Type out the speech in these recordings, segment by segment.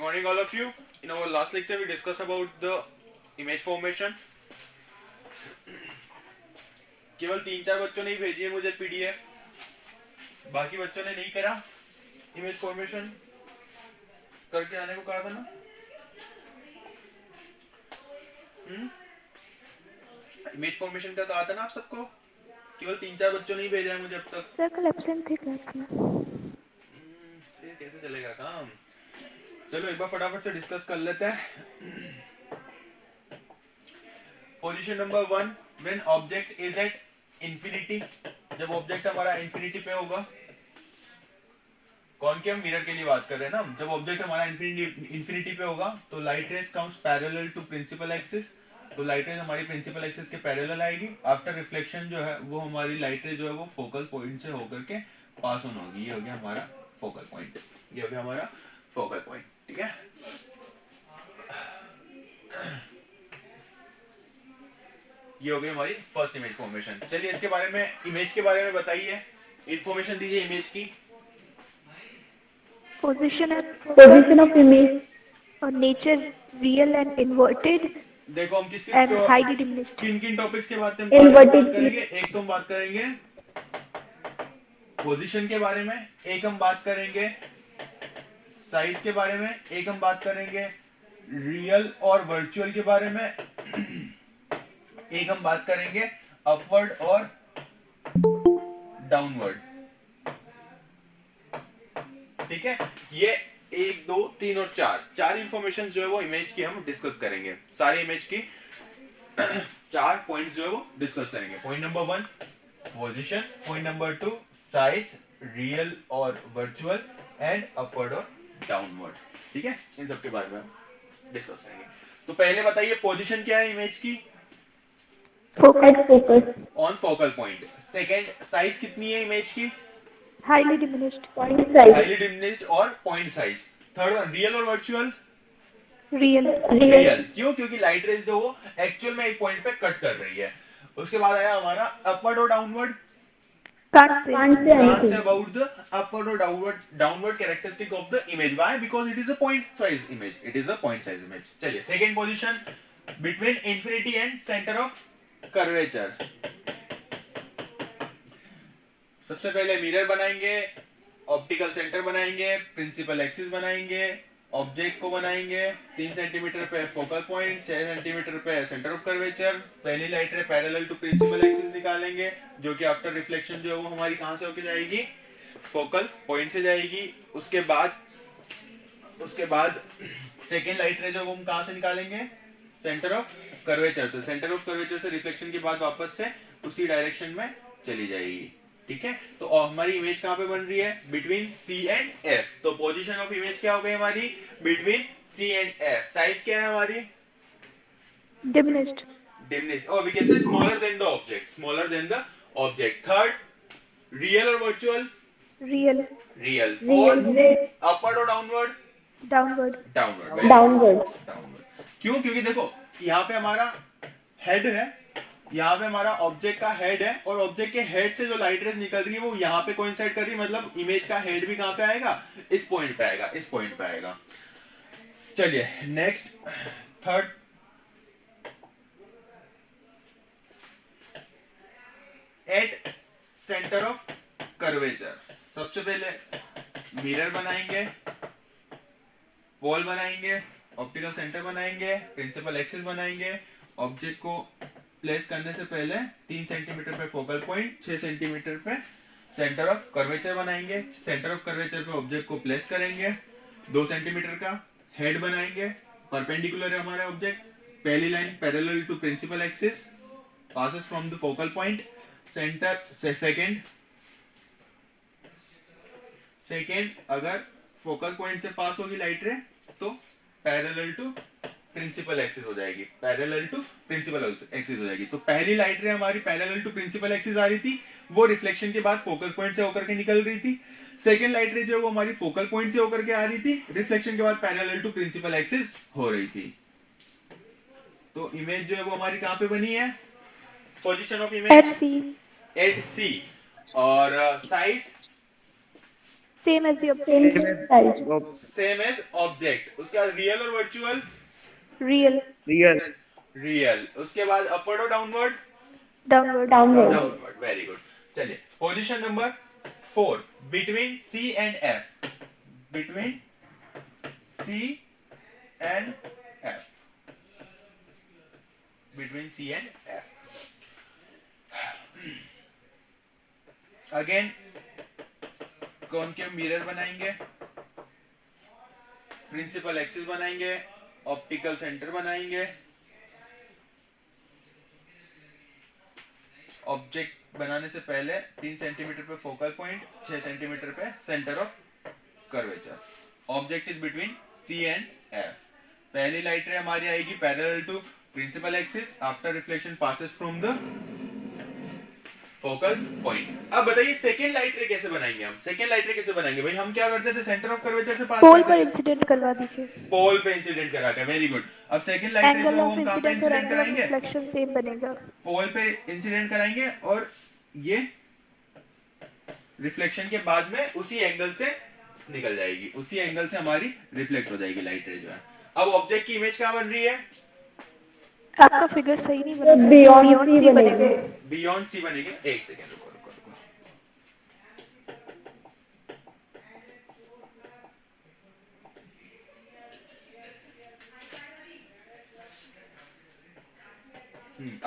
morning all of you. In our last lecture we discussed about the image formation. केवल 3-4 बच्चों ने ही भेजी है मुझे पीडीएफ, बाकी बच्चों ने नहीं करा। इमेज फॉर्मेशन करके आने को कहा था ना। इमेज फॉर्मेशन का कहा था ना आप सबको। केवल 3-4 बच्चों ने ही भेजा है मुझे अब तक। सर कल एब्सेंट थे क्लास में। फिर कैसे चलेगा काम। चलो एक बार फटाफट से डिस्कस कर लेते हैं। Position number 1, when object is at infinity, जब ऑब्जेक्ट हमारा इंफिनिटी पे होगा। कॉनकेव मिरर के लिए बात कर रहे हैं ना। जब ऑब्जेक्ट हमारा इंफिनिटी पे होगा तो light rays comes parallel to principal axis, तो लाइट रेज हमारी प्रिंसिपल एक्सिस के पैरेलल आएगी। आफ्टर रिफ्लेक्शन जो है वो हमारी लाइट रेज जो है वो फोकल पॉइंट से होकर के पास ऑन होगी। ये हो गया हमारा फोकल पॉइंट, ये हो गया हमारा फोकल पॉइंट। ठीक है, ये हो गई हमारी फर्स्ट इमेज फॉर्मेशन। चलिए इसके बारे में, इमेज के बारे में बताइए, इंफॉर्मेशन दीजिए इमेज की। पोजीशन ऑफ इमेज और नेचर रियल एंड इन्वर्टेड। देखो हम किस एंड हाईली डिमिनिश्ड। किन टॉपिक्स के बारे में बात करेंगे। एक तो हम बात करेंगे पोजीशन के बारे में, एक हम बात करेंगे साइज के बारे में, एक हम बात करेंगे रियल और वर्चुअल के बारे में, एक हम बात करेंगे अपवर्ड और डाउनवर्ड। ठीक है, ये 1, 2, 3 और 4 इंफॉर्मेशन जो है वो इमेज की हम डिस्कस करेंगे। सारी इमेज की 4 पॉइंट्स जो है वो डिस्कस करेंगे। Point number 1 position, point number 2 size, real और वर्चुअल, एंड अपवर्ड और डाउनवर्ड। ठीक है, इन सब के बारे में हम डिस्कस करेंगे। तो पहले बताइए पोजीशन क्या है इमेज की। Focus on focal point. Second, size कितनी है इमेज की। हाईली डिमिनिश्ड हाईली डिमिनिश्ड और point size. Third one, real और वर्चुअल। रियल क्यों, क्योंकि लाइट रेज जो वो एक्चुअल में एक पॉइंट पे कट कर रही है। उसके बाद आया हमारा अपवर्ड और downward. can't say about the upward or downward characteristic of the image. Why? Because it is a point size image. It is a point size image. चलिए second position, between infinity and center of curvature. सबसे पहले mirror बनाएंगे, optical centre बनाएंगे, principal axis बनाएंगे, object को बनाएंगे 3 centimetre पे focal point, 6 centimetre पे सेंटर ऑफ कर्वेचर। पहली light ray parallel to principal axis निकालेंगे, जो कि आफ्टर रिफ्लेक्शन जो है वो हमारी कहां से होके जाएगी, फोकल पॉइंट से जाएगी। उसके बाद सेकेंड लाइट रे जो वो हम कहां से निकालेंगे, सेंटर ऑफ कर्वेचर से। सेंटर ऑफ कर्वेचर से रिफ्लेक्शन के बाद वापस से उसी डायरेक्शन में चली जाएगी। ठीक है, तो हमारी इमेज कहां पे बन रही है, बिटवीन सी एंड एफ। तो पोजीशन ऑफ इमेज क्या हो गई हमारी, between C and F. Size क्या है हमारी, डिमिनिश्ड और we can say smaller than the object. Third, real और वर्चुअल। रियल। फोर्थ, अपवर्ड और डाउनवर्ड। क्यों, क्योंकि देखो यहाँ पे हमारा हेड है, यहाँ पे हमारा ऑब्जेक्ट का हेड है, और ऑब्जेक्ट के हेड से जो लाइट रेज निकल रही है वो यहाँ पे कोइंसाइड कर रही है। मतलब इमेज का हेड भी कहां पे आएगा, इस पॉइंट पे आएगा, इस पॉइंट पे आएगा। चलिए next, third, at centre of curvature. सबसे पहले मिरर बनाएंगे, पोल बनाएंगे, ऑप्टिकल सेंटर बनाएंगे, प्रिंसिपल एक्सिस बनाएंगे। ऑब्जेक्ट को प्लेस करने से पहले 3 सेंटीमीटर पे फोकल पॉइंट, 6 सेंटीमीटर पे सेंटर ऑफ कर्वेचर बनाएंगे। सेंटर ऑफ कर्वेचर पे ऑब्जेक्ट को प्लेस करेंगे। 2 सेंटीमीटर का हेड बनाएंगे, परपेंडिकुलर है हमारा ऑब्जेक्ट। पहली line parallel to principal axis, passes from the focal point center। Second, अगर फोकल पॉइंट से पास होगी लाइट रे तो पैरेलल टू प्रिंसिपल एक्सिस हो जाएगी, पैरेलल टू प्रिंसिपल एक्सिस हो जाएगी। तो पहली लाइट रे हमारी पैरेलल टू प्रिंसिपल एक्सिस आ रही थी, वो रिफ्लेक्शन के बाद फोकल पॉइंट से होकर के निकल रही थी। सेकेंड लाइट रे जो वो हमारी फोकल पॉइंट से होकर के आ रही थी, रिफ्लेक्शन के बाद पैरेलल टू प्रिंसिपल एक्सिस हो रही थी। तो इमेज जो है वो हमारी कहां पे बनी है, position of image at C. और size Same as the object. Same as Size. Same as object. उसके बाद रियल और वर्चुअल। Real. real. रियल। उसके बाद अपवर्ड और downward. Downward. Downward. Very good. चलिए position number 4, between C and F. Between C and F. Between C and F. Again concave mirror बनाएंगे, principal axis बनाएंगे, optical centre बनाएंगे। Object बनाने से पहले 3 सेंटीमीटर पे फोकल पॉइंट, 6 सेंटीमीटर पे centre of curvature. Object is between C and F. पहली light ray हमारी आएगी parallel to principal axis after reflection passes from the focal point. अब बताइए सेकेंड लाइट रे कैसे बनाएंगे हम? सेकेंड लाइट रे कैसे बनाएंगे भाई? हम क्या करते थे, सेंटर ऑफ कर्वेचर से पास पोल पर करते थे। इंसिडेंट करवा दीजिए। पोल पे इंसिडेंट करा के, वेरी गुड। अब सेकेंड लाइट रे एंगल जो ऑफ हम कहां पे इंसिडेंट और इंसिडेंट एंगल ऑफ कराएंगे? रिफ्लेक्शन सेम बनेगा। पोल पे इंसिडेंट कराएंगे और ये रिफ्लेक्शन के बाद में उसी एंगल से निकल जाएगी, उसी एंगल से हमारी रिफ्लेक्ट हो जाएगी लाइट रे जो है। अब ऑब्जेक्ट की इमेज कहां बन रही है? आपका फिगर सही नहीं बना। बियॉन्ड सी बनेगा। बियॉन्ड सी बनेगी। एक सेकेंड रुको रुको रुको।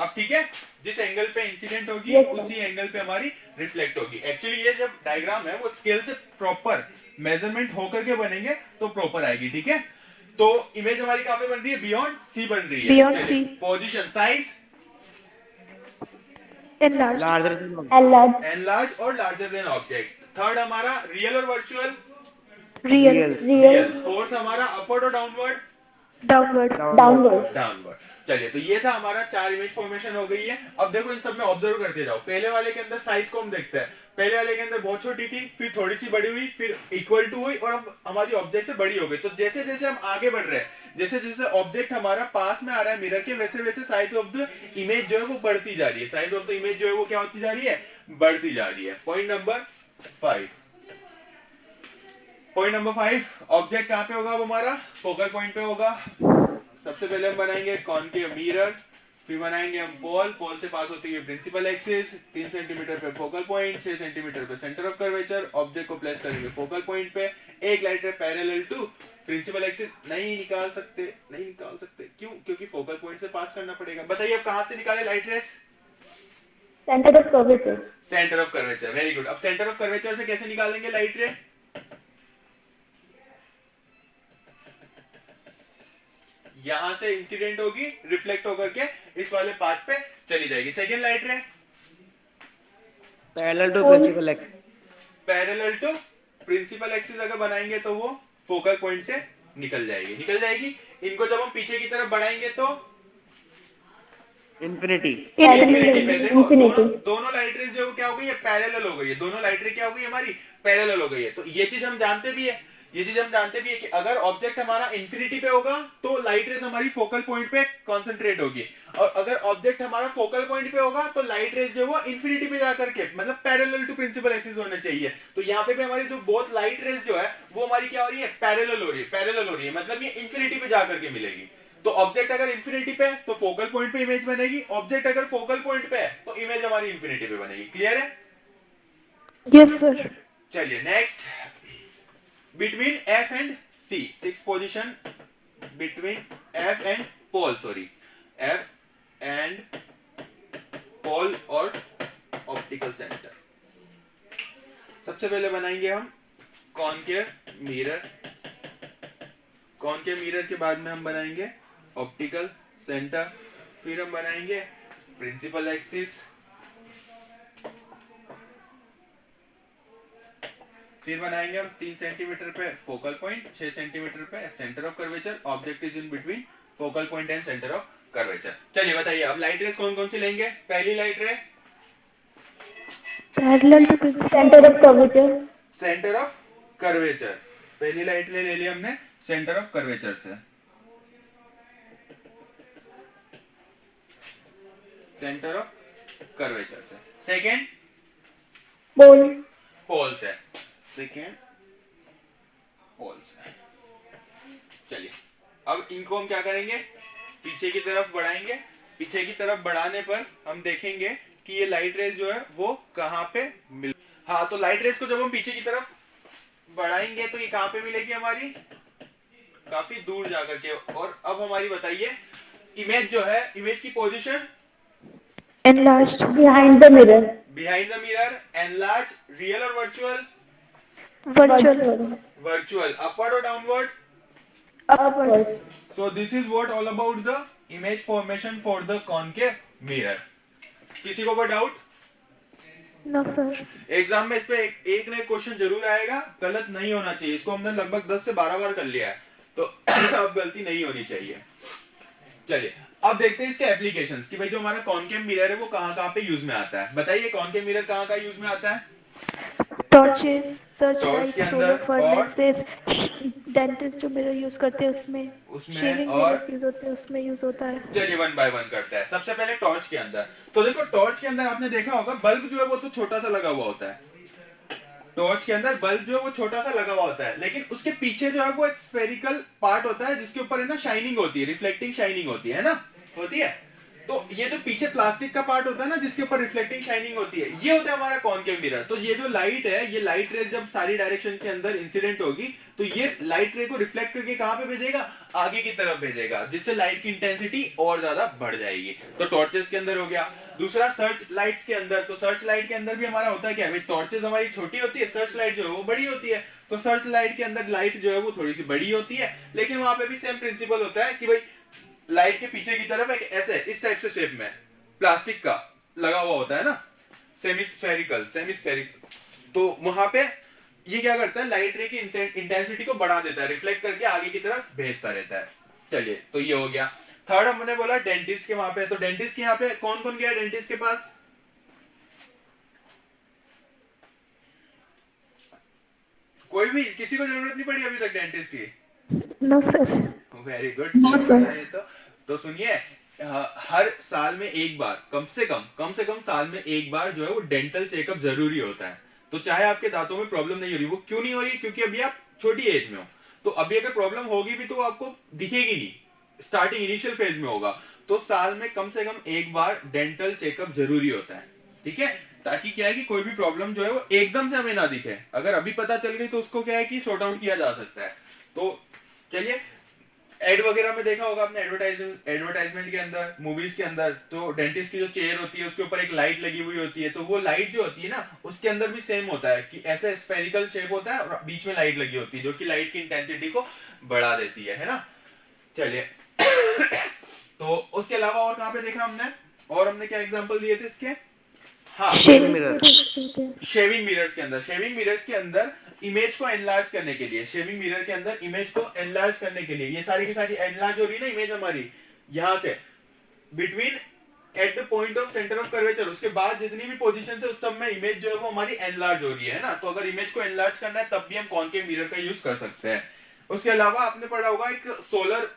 अब ठीक है, जिस एंगल पे इंसिडेंट होगी उसी एंगल पे हमारी रिफ्लेक्ट होगी। एक्चुअली ये जब डायग्राम है वो स्केल से प्रॉपर मेजरमेंट होकर के बनेंगे तो प्रॉपर आएगी, ठीक है। तो इमेज हमारी कहां पे बन रही है? बियॉन्ड सी बन रही है। Beyond C. Position, size Enlarged. Larger than object. Enlarge और लार्जर देन ऑब्जेक्ट। थर्ड हमारा रियल और वर्चुअल। Real. रियल। फोर्थ हमारा अपवर्ड और डाउनवर्ड। Downward. डाउनवर्ड। चलिए तो ये था हमारा 4 इमेज फॉर्मेशन हो गई है। अब देखो इन सब में ऑब्जर्व करते जाओ। पहले वाले के अंदर साइज को हम देखते हैं। पहले वाले के अंदर बहुत छोटी थी, फिर थोड़ी सी बड़ी हुई, फिर इक्वल टू हुई और अब हमारी ऑब्जेक्ट से बड़ी हो गई। तो जैसे जैसे हम आगे बढ़ रहे हैं, जैसे जैसे ऑब्जेक्ट हमारा पास में आ रहा है मिरर के, वैसे वैसे साइज ऑफ द इमेज जो है वो बढ़ती जा रही है। साइज ऑफ द इमेज जो है वो क्या होती जा रही है? बढ़ती जा रही है। Point number 5। Point number 5, object कहां पे होगा? अब हमारा फोकल पॉइंट पे होगा। सबसे पहले हम बनाएंगे कॉनकेव मिरर, फिर बनाएंगे हम पोल। पोल से पास होती है प्रिंसिपल एक्सिस, 3 सेंटीमीटर पे फोकल पॉइंट, 6 सेंटीमीटर पे सेंटर ऑफ कर्वेचर। ऑब्जेक्ट को प्लेस करेंगे फोकल पॉइंट पे। एक light ray parallel to principal axis. नहीं निकाल सकते, नहीं निकाल सकते, क्यों? क्योंकि फोकल पॉइंट से पास करना पड़ेगा। बताइए अब कहां से निकाले light rays? Center of curvature. Centre of curvature. Very good. अब सेंटर ऑफ कर्वेचर से कैसे निकालेंगे लाइट रे? यहां से इंसिडेंट होगी, रिफ्लेक्ट होकर के इस वाले पाथ पे चली जाएगी। Second light ray Parallel to principal axis. Parallel to principal axis अगर बनाएंगे तो वो फोकल पॉइंट से निकल जाएगी। इनको जब हम पीछे की तरफ बढ़ाएंगे तो Infinity. इंफिनिटी पे। देखो दोनों लाइट रेज जो क्या हो गई है? पैरेलल हो गई है। दोनों लाइट रे क्या हो गई हमारी? पैरेलल हो गई है। तो ये चीज हम जानते भी है, कि अगर ऑब्जेक्ट हमारा इंफिनिटी पे होगा तो लाइट रेज हमारी फोकल पॉइंट पे कंसंट्रेट होगी, और अगर ऑब्जेक्ट हमारा फोकल पॉइंट पे होगा तो लाइट रेज जो वो इंफिनिटी पे जाकर के, मतलब पैरेलल टू प्रिंसिपल एक्सिस होने चाहिए। तो यहाँ पे भी हमारी जो बोथ लाइट रेज जो है वो हमारी क्या हो रही है? पैरेलल हो रही है, मतलब ये इंफिनिटी पे जाकर के मिलेगी। तो ऑब्जेक्ट अगर इंफिनिटी पे है तो फोकल पॉइंट पे इमेज बनेगी, ऑब्जेक्ट अगर फोकल पॉइंट पे है तो इमेज हमारी इंफिनिटी पे बनेगी। क्लियर है? Yes, sir. चलिए next, between F and C. 6 position between F and pole, F and pole और ऑप्टिकल सेंटर। सबसे पहले बनाएंगे हम कॉनकेव मिरर। कॉनकेव मिरर के बाद में हम बनाएंगे ऑप्टिकल सेंटर, फिर हम बनाएंगे प्रिंसिपल एक्सिस, फिर बनाएंगे हम 3 सेंटीमीटर पे फोकल पॉइंट, 6 सेंटीमीटर पे centre of curvature. Object is in between focal point and centre of curvature. चलिए बताइए अब लाइट रेज कौन कौन सी लेंगे? पहली light ray Parallel to principal. Center of curvature. Centre of curvature. पहली लाइट रे ले ली हमने सेंटर ऑफ कर्वेचर से। सेंटर ऑफ कर्वेचर से। Second Pole. पोल से। Second poles. चलिए अब इनको हम क्या करेंगे, पीछे की तरफ बढ़ाएंगे। पीछे की तरफ बढ़ाने पर हम देखेंगे कि ये लाइट रेज जो है वो कहाँ पे मिल, हाँ तो लाइट रेज को जब हम पीछे की तरफ बढ़ाएंगे तो ये कहाँ पे मिलेगी हमारी, काफी दूर जाकर के। और अब हमारी बताइए इमेज जो है, इमेज की position Enlarged. Behind the mirror. Behind the mirror, enlarge, real और वर्चुअल, Virtual. वर्चुअल, अपवर्ड और downward. Upward. So this is what all about the image formation for the concave mirror. किसी को कोई doubt? No, sir. Exam में इस पे एक ना एक क्वेश्चन जरूर आएगा, गलत नहीं होना चाहिए। इसको हमने लगभग 10 से 12 बार कर लिया है, तो अब गलती नहीं होनी चाहिए। चलिए अब देखते हैं इसके एप्लीकेशंस कि भाई जो हमारा कॉनकेव मिरर है वो कहाँ कहाँ पे यूज में आता है। बताइए कॉनकेव मिरर कहाँ कहाँ यूज में आता है? Torches, Torch searchlights, के solar अंदर और furnaces, डेंटिस्ट जो मिरर यूज करते हैं उसमें, उसमें शेविंग और मिरर्स यूज होते हैं उसमें यूज होता है। चलिए वन बाय वन करते हैं। सबसे पहले टॉर्च के अंदर, तो देखो टॉर्च के अंदर आपने देखा होगा बल्ब जो है वो तो छोटा सा लगा हुआ होता है। टॉर्च के अंदर बल्ब जो है वो छोटा सा लगा हुआ होता है, लेकिन उसके पीछे जो है वो एक स्फेरिकल पार्ट होता है जिसके ऊपर है ना शाइनिंग होती है, रिफ्लेक्टिंग शाइनिंग होती है ना, होती है। तो ये जो पीछे प्लास्टिक का पार्ट होता है ना जिसके ऊपर रिफ्लेक्टिंग शाइनिंग होती है, ये होता है हमारा कॉनकेव मिरर। तो ये जो लाइट है, ये लाइट रे जब सारी डायरेक्शन के अंदर इंसिडेंट होगी तो ये लाइट रे को रिफ्लेक्ट करके कहां पे भेजेगा, आगे की तरफ भेजेगा, जिससे लाइट की इंटेंसिटी और ज्यादा बढ़ जाएगी। तो टॉर्चेस के अंदर हो गया। दूसरा सर्च लाइट्स के अंदर, तो सर्च लाइट के अंदर भी हमारा होता है क्या भाई, टॉर्चेस हमारी छोटी होती है, सर्च लाइट जो है वो बड़ी होती है। तो सर्च लाइट के अंदर लाइट जो है वो थोड़ी सी बड़ी होती है, लेकिन वहां पे भी सेम प्रिंसिपल होता है कि भाई लाइट के पीछे की तरफ एक ऐसे इस टाइप से शेप में प्लास्टिक का लगा हुआ होता है ना, सेमी स्फेरिकल। तो वहां पे ये क्या करता है, लाइट रे की इंटेंसिटी को बढ़ा देता है, रिफ्लेक्ट करके आगे की तरफ भेजता रहता है। चलिए तो ये हो गया। थर्ड हमने बोला डेंटिस्ट के वहां पे, तो डेंटिस्ट के यहाँ पे कौन कौन गया डेंटिस्ट के पास? कोई भी, किसी को जरूरत नहीं पड़ी अभी तक डेंटिस्ट की? No sir. Very good. No, sir. तो सुनिए, हर साल में एक बार, कम से कम साल में एक बार जो है वो डेंटल चेकअप जरूरी होता है। तो चाहे आपके दांतों में प्रॉब्लम नहीं हो रही, वो क्यों नहीं हो रही, क्योंकि अभी आप छोटी एज में हो। तो अभी अगर प्रॉब्लम होगी भी तो वो आपको दिखेगी नहीं, स्टार्टिंग इनिशियल फेज में होगा। तो साल में कम से कम एक बार डेंटल चेकअप जरूरी होता है, ठीक है? ताकि क्या है कि कोई भी प्रॉब्लम जो है वो एकदम से हमें ना दिखे, अगर अभी पता चल गई तो उसको क्या है कि सॉर्ट आउट किया जा सकता है। तो चलिए, एड वगैरह में देखा होगा आपने, एडवर्टाइजमेंट के अंदर, मूवीज के अंदर, तो डेंटिस्ट की जो चेयर होती है उसके ऊपर एक लाइट लगी हुई होती है। तो वो लाइट जो होती है ना, उसके अंदर भी सेम होता है कि ऐसा स्फेरिकल शेप होता है और बीच में लाइट लगी होती है जो कि लाइट की इंटेंसिटी को बढ़ा देती है ना। चलिए तो उसके अलावा और कहां पे देखा हमने, और हमने क्या एग्जांपल दिए थे इसके? हाँ, Shaving mirror. शेविंग मिरर्स के अंदर, शेविंग मिरर्स के अंदर इमेज को एनलार्ज करने के लिए, शेविंग मिरर के अंदर इमेज को एनलार्ज करने के लिए, ये सारी की सारी एनलार्ज हो रही है ना इमेज हमारी, यहां से between at the point of centre of curvature, उसके बाद जितनी भी पोजीशन है उस सब में इमेज जो है वो हमारी एनलार्ज हो रही है ना। तो अगर इमेज को एनलार्ज करना है तब भी हम कॉनकेव मिरर का यूज कर सकते हैं। उसके अलावा आपने पढ़ा होगा एक सोलर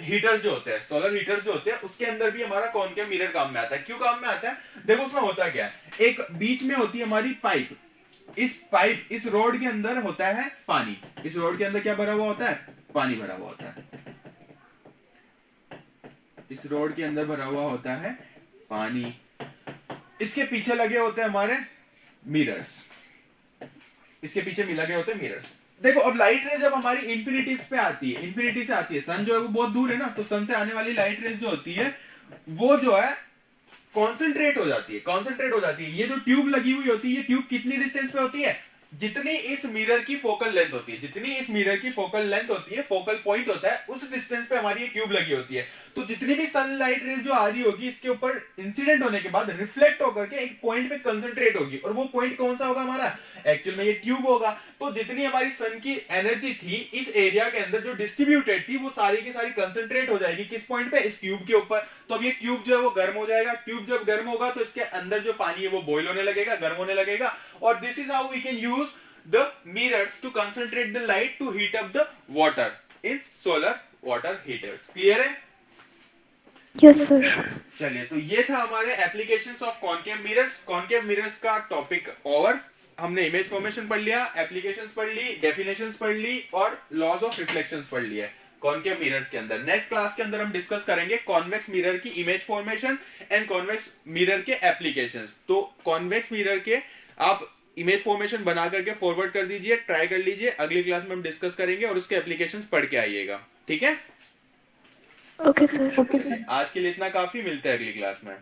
हीटर जो होते हैं, सोलर हीटर जो होते हैं उसके अंदर भी हमारा कॉनकेव मिरर काम में आता है। क्यों काम में आता है? देखो उसमें होता क्या है, एक बीच में होती है हमारी पाइप, इस रोड के अंदर होता है पानी, इस रोड के अंदर क्या भरा हुआ होता है, पानी भरा हुआ होता है, इस रोड के अंदर भरा हुआ होता है पानी। इसके पीछे लगे होते हैं हमारे मिरर्स, इसके पीछे लगे होते हैं मिरर्स। देखो अब लाइट रेज जब हमारी इंफिनिटी पे आती है, इंफिनिटी से आती है, सन जो है वो बहुत दूर है ना, तो सन से आने वाली लाइट रेज जो होती है वो जो है कॉन्सेंट्रेट हो जाती है। ये जो ट्यूब लगी हुई होती है, ये ट्यूब कितनी डिस्टेंस पे होती है, जितनी इस मिरर की फोकल लेंथ होती है, जितनी इस मिरर की फोकल लेंथ होती है, फोकल पॉइंट होता है, उस डिस्टेंस पे हमारी ये ट्यूब लगी होती है। तो जितनी भी सनलाइट रेज जो आ रही होगी इसके ऊपर इंसिडेंट होने के बाद रिफ्लेक्ट होकर के एक पॉइंट पे कंसंट्रेट होगी, और वो पॉइंट कौन सा होगा हमारा, एक्चुअल में ये ट्यूब होगा। तो जितनी हमारी सन की एनर्जी थी इस एरिया के अंदर जो डिस्ट्रीब्यूटेड थी, वो सारी की सारी कंसंट्रेट हो जाएगी किस पॉइंट पे, इस ट्यूब के ऊपर। तो अब ये ट्यूब जो है वो गर्म हो जाएगा, ट्यूब जब गर्म होगा तो इसके अंदर जो पानी है वो बॉयल होने लगेगा, गर्म होने लगेगा, और this is how we can use the mirrors to concentrate the light to heat up the water in solar water heaters. Clear है? Yes sir. चलिए तो ये था हमारे applications of concave mirrors. Concave mirrors का टॉपिक ओवर। हमने image formation पढ़ लिया, एप्लीकेशंस पढ़ ली, डेफिनेशंस पढ़ ली और लॉज ऑफ रिफ्लेक्शंस पढ़ लिया कॉनकेव मिरर्स के अंदर। नेक्स्ट क्लास के अंदर हम डिस्कस करेंगे कॉन्वेक्स मिरर की image formation and convex mirror के एप्लीकेशंस। तो कॉन्वेक्स मिरर के आप इमेज फॉर्मेशन बना करके फॉरवर्ड कर दीजिए, ट्राई कर लीजिए, अगली क्लास में हम डिस्कस करेंगे और उसके एप्लीकेशंस पढ़ के आइएगा, ठीक है? Okay sir. आज के लिए इतना काफी, मिलते हैं अगली क्लास में।